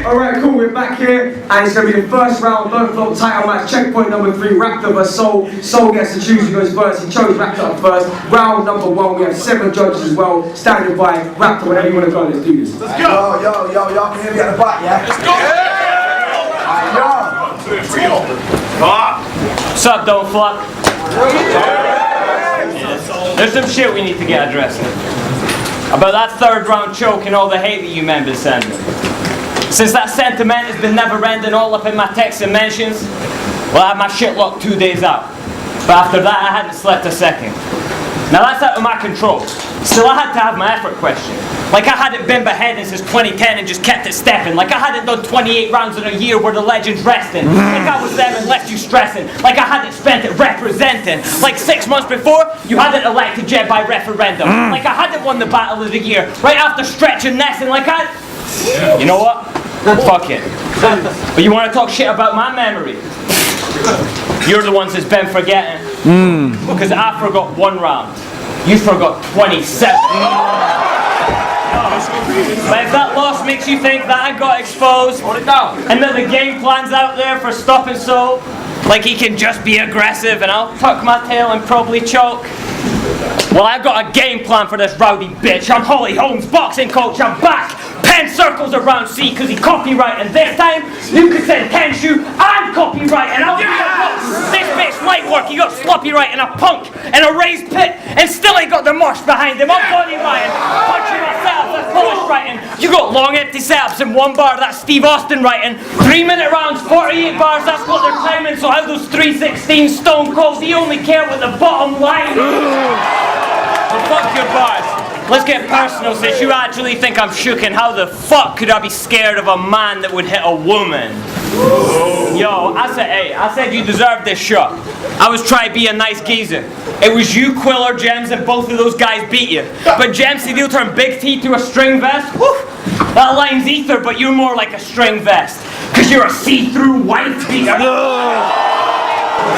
Alright, cool, we're back here, and it's going to be the first round, Don't Flop title match, checkpoint number 3, Raptor vs Soul. Soul gets to choose who goes first, he chose Raptor first. Round number 1, we have 7 judges as well, standing by. Raptor, whenever you want to go, let's do this. Let's go! Yo, can hear me at the back, yeah? Let's go! What's up, Don't Flop? There's some shit we need to get addressed. About that 3rd round choke and all the hate that you men been sending. Since that sentiment has been never ending all up in my texts and mentions, well, I had my shit locked 2 days out. But after that, I hadn't slept a second. Now that's out of my control. Still, I had to have my effort questioned. Like I hadn't been beheading since 2010 and just kept it stepping. Like I hadn't done 28 rounds in a year where the legend's resting. Like I was them and left you stressing. Like I hadn't spent it representing. Like 6 months before, you hadn't elected Jed by referendum. Like I hadn't won the battle of the year right after Stretch and Ness, and like you know what? Fuck it. But you want to talk shit about my memory? You're the ones that's been forgetting. Because I forgot 1 round. You forgot 27. But if that loss makes you think that I got exposed, and that the game plan's out there for stopping Soul, like he can just be aggressive and I'll tuck my tail and probably choke. Well, I've got a game plan for this rowdy bitch. I'm Holly Holmes, boxing coach, I'm back. Pen circles around C because he copyright, and this time you could send Kenshu and copyright, and I'll this bitch light work, he got sloppy right and a punk and a raised pit and still ain't got the mosh behind him. I'm Bonnie Ryan, punching myself, that's Polish writing. You got long empty setups in 1 bar, that's Steve Austin writing. 3-minute rounds, 48 bars, that's what they're timing, so how those 316 Stone Colds, he only care what the bottom line is. So fuck your bars. Let's get personal, since you actually think I'm shook, and how the fuck could I be scared of a man that would hit a woman? Yo, I said you deserved this shot. I was trying to be a nice geezer. It was you, Quill, or Gems, and both of those guys beat you. But Gems said he'll turn Big T to a string vest. Woo! That line's ether, but you're more like a string vest. Cause you're a see-through white beater.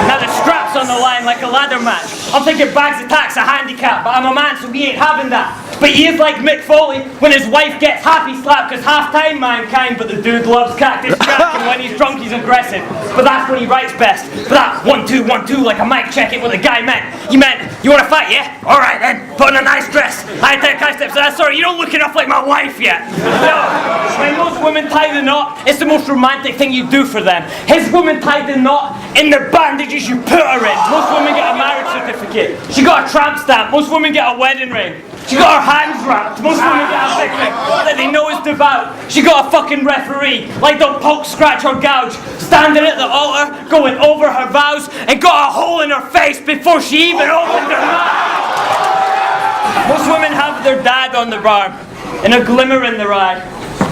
Now the strap's on the line like a ladder match. I'm thinking bags of tax a handicap, but I'm a man, so we ain't having that. But he is like Mick Foley when his wife gets happy slapped, cause half-time mankind, but the dude loves Cactus Jack, and when he's drunk he's aggressive. But that's when he writes best. But that 1-2, 1-2, like a mic check, it what the guy meant. He meant, you wanna fight, yeah? Alright then, put on a nice dress. High-tech high steps, sorry, you don't look enough like my wife yet. No, when most women tie the knot, it's the most romantic thing you do for them. His woman tied the knot in the bandages you put her in. Most women get a marriage certificate. She got a tramp stamp. Most women get a wedding ring. She got her hands wrapped. Most women get a victory that they know is devout. She got a fucking referee, like they'll poke, scratch, or gouge. Standing at the altar, going over her vows, and got a hole in her face before she even opened her mouth. Most women have their dad on their arm, and a glimmer in their eye.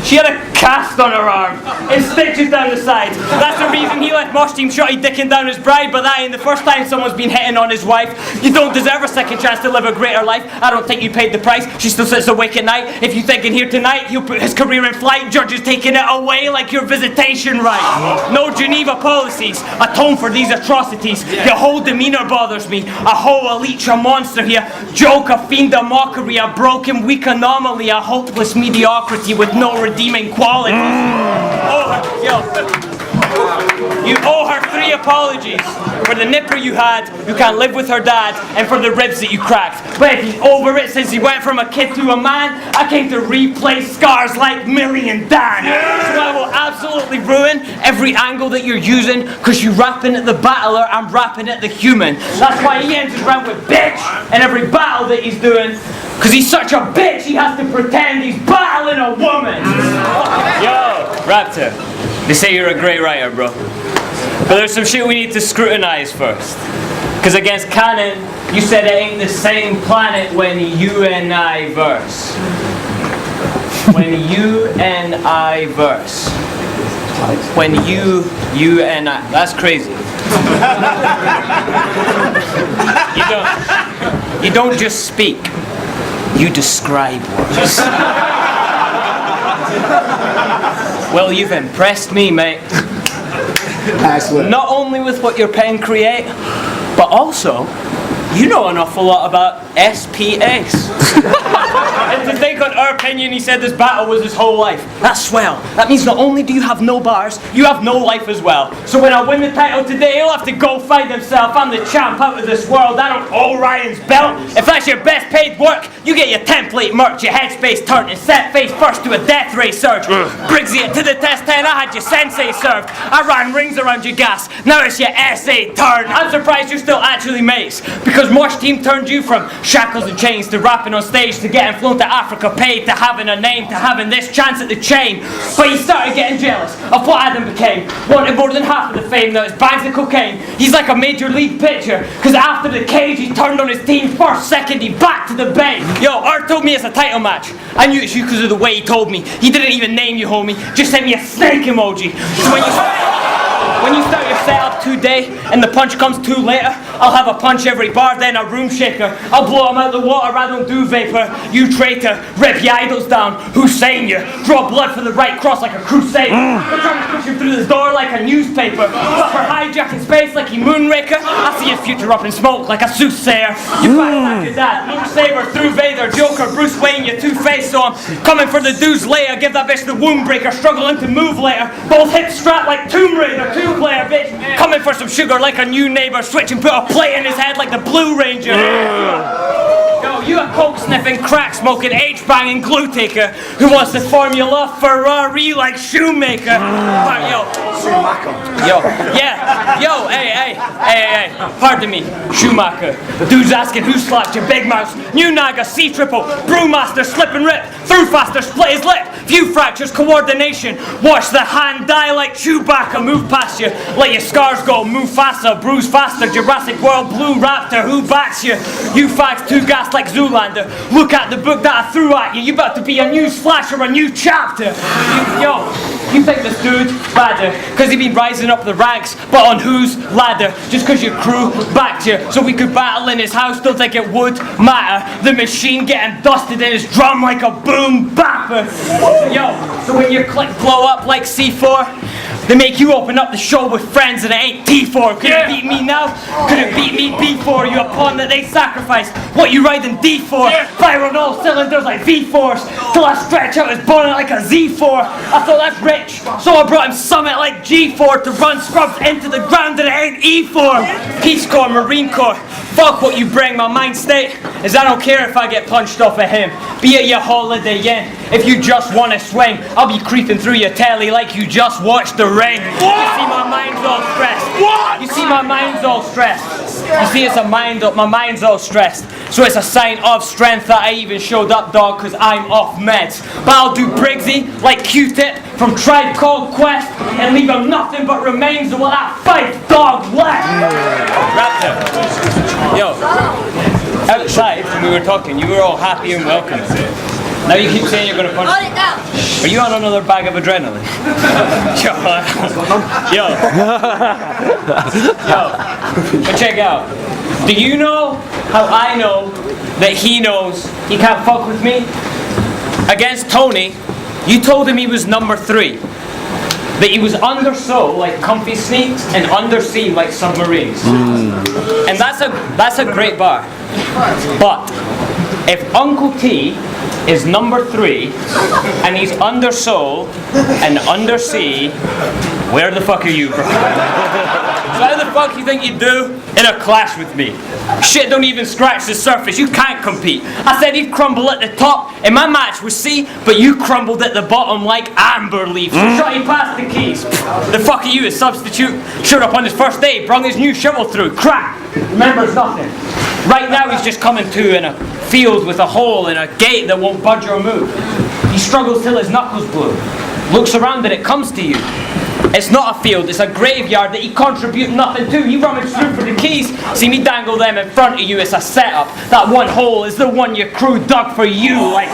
She had a cast on her arm and stitches down the sides. That's the reason he left Mosh Team shotty dicking down his bride, but that ain't the first time someone's been hitting on his wife. You don't deserve a second chance to live a greater life. I don't think you paid the price. She still sits awake at night. If you think in here tonight, he'll put his career in flight. Judges taking it away like your visitation right. No Geneva policies atone for these atrocities. Your whole demeanor bothers me. A whole a leech, a monster here. Joke, a fiend, a mockery, a broken, weak anomaly, a hopeless mediocrity with no redeeming qualities. You owe her 3 apologies. For the nipper you had, you can't live with her dad, and for the ribs that you cracked. But if he's over it since he went from a kid to a man, I came to replace scars like Millie and Dan. So I will absolutely ruin every angle that you're using, cause you rapping at the battler, I'm rapping at the human. That's why he ends his round with bitch in every battle that he's doing. Cause he's such a bitch, he has to pretend he's battling a woman. Yo, Raptor, they say you're a great writer, bro. But there's some shit we need to scrutinize first. Cause against canon, you said it ain't the same planet when you and I verse. When you and I verse. When you and I, that's crazy. You don't just speak. You describe words. Well, you've impressed me, mate. Not only with what your pen create, but also, you know an awful lot about SPAs. And to think on our pen opinion, he said this battle was his whole life. That's swell. That means not only do you have no bars, you have no life as well. So when I win the title today, he'll have to go find himself. I'm the champ out of this world. I don't owe Ryan's belt. If that's your best paid work, you get your template merch, your headspace turned and set face first to a death ray surge. Briggsy, to the test 10, I had your sensei served. I ran rings around your gas. Now it's your essay turn. I'm surprised you're still actually mates, because Mosh Team turned you from shackles and chains to rapping on stage to getting flown to Africa paid to having a name to having this chance at the chain. But he started getting jealous of what Adam became. Wanted more than half of the fame, now it's bags of cocaine. He's like a major league pitcher, because after the cage he turned on his team first, second he back to the bay. Yo, Art told me it's a title match. I knew it's you because of the way he told me. He didn't even name you, homie, just sent me a snake emoji. So when you start your setup today and the punch comes too later, I'll have a punch every bar, then a room shaker. I'll blow him out the water, I don't do vapor. You traitor, rip your idols down. Who's saying you? Draw blood for the right cross like a crusade. We're trying to push him through this door like a newspaper. But for hijacking space like he Moonraker, I see his future up in smoke like a soothsayer. You back your dad, Luke Saber through Vader, Joker, Bruce Wayne, you two-faced, so I'm coming for the dude's layer. Give that bitch the wound breaker, struggling to move later. Both hips strapped like Tomb Raider, two-player bitch. Coming for some sugar like a new neighbor, switch and put a plate in his head like the Blue Ranger. Yo, you a coke sniffing, crack smoking, H banging glue taker who wants the Formula Ferrari like Shoemaker. Yo, yeah, yo, hey, pardon me, Schumacher. Dude's asking who slapped your big mouse. New Naga, C-triple, Brewmaster, slip and rip, through faster, split his lip. Few fractures, coordination. Watch the hand die like Chewbacca. Move past you, let your scars go. Move faster, bruise faster. Jurassic World, Blue Raptor, who backs you? You fags too gassed like Zoolander. Look at the book that I threw at you. You about to be a new slash or a new chapter. You think this dude's badder because he been rising up the ranks, but on whose ladder? Just because your crew backed you so we could battle in his house, don't think it would matter. The machine getting dusted in his drum like a boom bapper. Yo, so when your click blow up like C4, they make you open up the show with friends and it ain't T4. Could it beat me now? Could it beat me before? You a pawn that they sacrificed. What you riding D4? Fire on all cylinders like V-Force till I stretch out his bonnet like a Z4. I thought that's rich, so I brought him Summit like G4 to run scrubs into the ground and it ain't E4. Peace Corps, Marine Corps, fuck what you bring. My mind state is I don't care if I get punched off of him. Be it your Holiday Inn. If you just want to swing, I'll be creeping through your telly like you just watched The Ring. You see my mind's all stressed. You see my mind's all stressed. You see it's a mind up, my mind's all stressed. So it's a sign of strength that I even showed up, dog, cause I'm off meds. But I'll do Briggsy like Q-Tip from Tribe Called Quest and leave him nothing but remains of what that 5 dog left. Raptor. Yo, outside when we were talking, you were all happy and welcome. Now you keep saying you're gonna punch me. Are you on another bag of adrenaline? Yo, but check out. Do you know how I know that he knows he can't fuck with me? Against Tony, you told him he was number 3. That he was undersold like comfy sneaks and undersea like submarines. And that's a great bar. But if Uncle T is number 3 and he's undersold and undersea, where the fuck are you, bro? So how the fuck you think you do in a clash with me? Shit don't even scratch the surface, you can't compete. I said he'd crumble at the top in my match with C, but you crumbled at the bottom like amber leaf. Shot you past the keys. The fuck are you, a substitute? Showed up on his first day, brung his new shovel through. Crack! Remembers nothing. Right now he's just coming to in a field with a hole and a gate that won't budge or move. He struggles till his knuckles blue. Looks around and it comes to you. It's not a field, it's a graveyard that he contribute nothing to. You rummage through for the keys, see me dangle them in front of you. It's a setup. That one hole is the one your crew dug for you. Like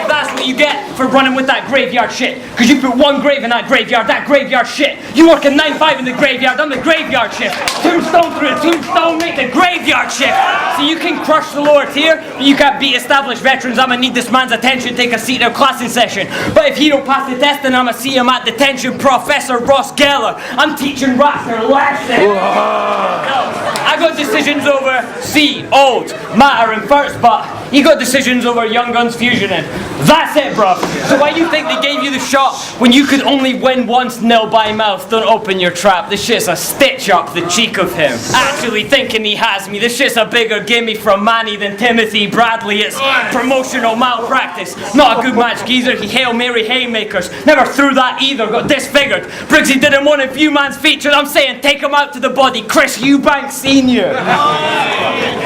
that's what you get for running with that graveyard shit. Cause you put one grave in that graveyard shit. You work a 9-5 in the graveyard, I'm the graveyard shift. Tombstone through a tombstone, make the graveyard shift. So you can crush the lower tier, but you can't beat established veterans. I'ma need this man's attention, take a seat in a classing session. But if he don't pass the test, then I'ma see him at detention. Professor Ross Geller, I'm teaching Raptor lesson. No, I got decisions over C, old, matter and first, but You got decisions over Young Guns Fusion in. That's it, bro. So why do you think they gave you the shot when you could only win once nil by mouth? Don't open your trap. This shit's a stitch up the cheek of him. Actually thinking he has me. This shit's a bigger gimme from Manny than Timothy Bradley. It's promotional malpractice. Not a good match, geezer. He Hail Mary haymakers. Never threw that either. Got disfigured. Briggsy didn't want a few man's featured. I'm saying take him out to the body. Chris Eubank Sr.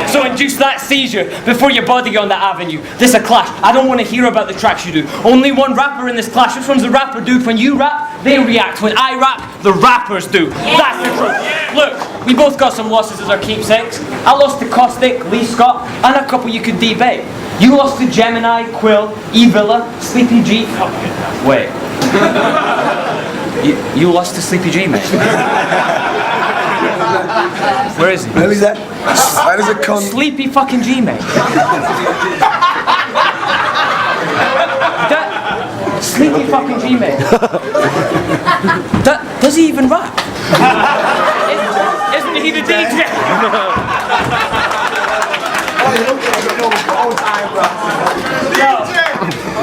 So induce that seizure before your body on that avenue. This a clash. I don't want to hear about the tracks you do. Only one rapper in this clash. Which one's the rapper, dude? When you rap, they react. When I rap, the rappers do. That's the truth. Look, we both got some losses as our keepsakes. I lost to Caustic, Lee Scott, and a couple you could debate. You lost to Gemini, Quill, E Villa, Sleepy G. Wait. You lost to Sleepy G, mate. Where is he? Who is that? That is a con. Sleepy fucking G, mate. Sleepy fucking G, mate. Does he even rap? Isn't he the DJ?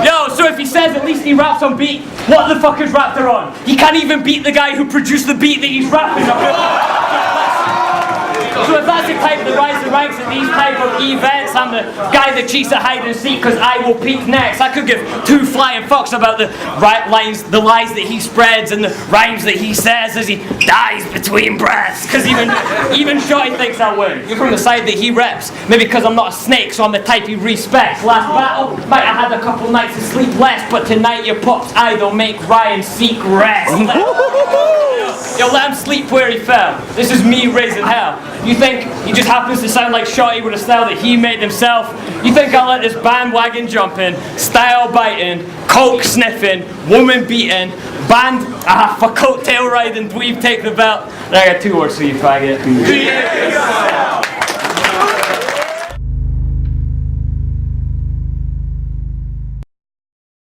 Yo, so if he says at least he raps on beat, what the fuck is Raptor on? He can't even beat the guy who produced the beat that he's rapping on. So if that's the type that rides the ranks at these type of events, I'm the guy that cheats at hide and seek because I will peak next. I could give two flying fucks about the right lines, the lies that he spreads and the rhymes that he says as he dies between breaths. Because even Joy thinks I win. You're from the side that he reps. Maybe because I'm not a snake, so I'm the type he respects. Last battle, might have had a couple nights of sleep less, but tonight your pop's idol make Ryan seek rest. Yo, let him sleep where he fell. This is me raising hell. You think he just happens to sound like Shotty with a style that he made himself? You think I'll let this bandwagon jump in, style biting, coke sniffing, woman beating, band for coattail riding, dweeb take the belt? I got two words for you, faggot.